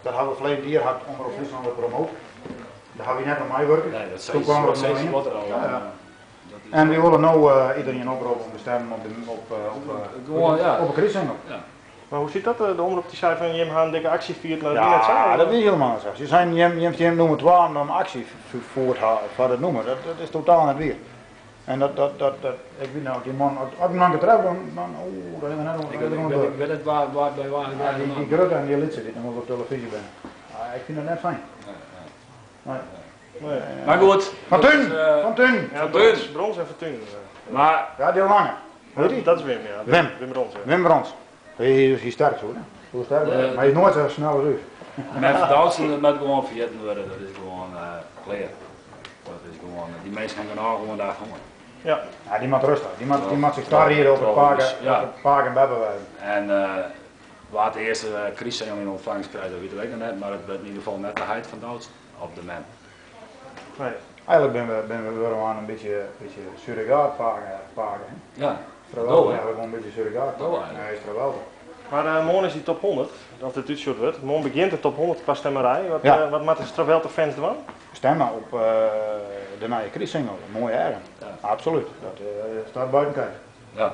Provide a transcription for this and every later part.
Dat hebben we verleden jaar gehad onder Friesland met promoot. Daar hebben we net aan mij werken. Nee, dat Toen kwamen we er nog in. wat er al. Ja. En we willen nu iedereen oproepen om te stemmen op een Christengel. Ja. Maar hoe zit dat? De omroep die zei van je hebt een dikke actie viert, maar dat wie Ja, net zei. dat is helemaal zo. Ze zijn je noemen 12 om actie voor het noemen. Dat is totaal niet weer. En ik weet nou, die man, als ik hem getreft, dan dat hebben we net nog. Ik weet het waar bij waar. Die grutte en die lidsen die nog op televisie zijn. Ik vind dat net fijn. Nee. Nee. Maar goed. Van Tun! Van Tun! Ja, Teun. Brons en Fortuin. Maar Ja, die lange. Weet je? Dat is Wim, ja. Wim. Wim Brons. Ja. Wim Brands. Hij is sterk zo, hè? Zo sterk, maar hij is nooit zo snel als u. met verdansen, dat moet gewoon vergeten worden. Dat is gewoon clear. Dat is gewoon, die mensen gaan gewoon daar gewoon. Ja. Ja, die moet rustig. Die moet zich daar hier op het park en Bebben wijzen. En waar het eerste crisis in ontvangst krijgt, dat weet ik nog net, maar het werd in ieder geval net de heid van Duits op de man. Nee. Eigenlijk ben we wel aan een beetje surrogaat pagen. Ja, Vrijwel, eigenlijk gewoon een beetje surrogaat. Dat eigenlijk. Nee, is vrijwel. Maar morgen is die top 100, dat het uitshot wordt. Morgen begint de top 100 qua stemmerij. Wat maakt de Stravelte fans doen? Stemmen op de nieuwe Chris-single, een mooie eigen. Ja. Absoluut, dat staat buiten kijf. ja.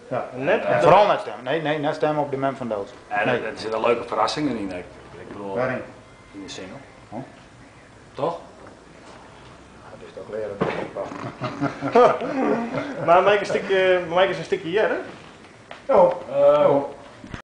Ja. Net En vooral net stemmen, nee, net stemmen op de man van Duits. En Nee. er zitten leuke verrassingen in, ik bedoel, Waarin? in de single. Oh. Toch? Dat is toch leren. Maar maak eens een stukje hier, hè? Oh,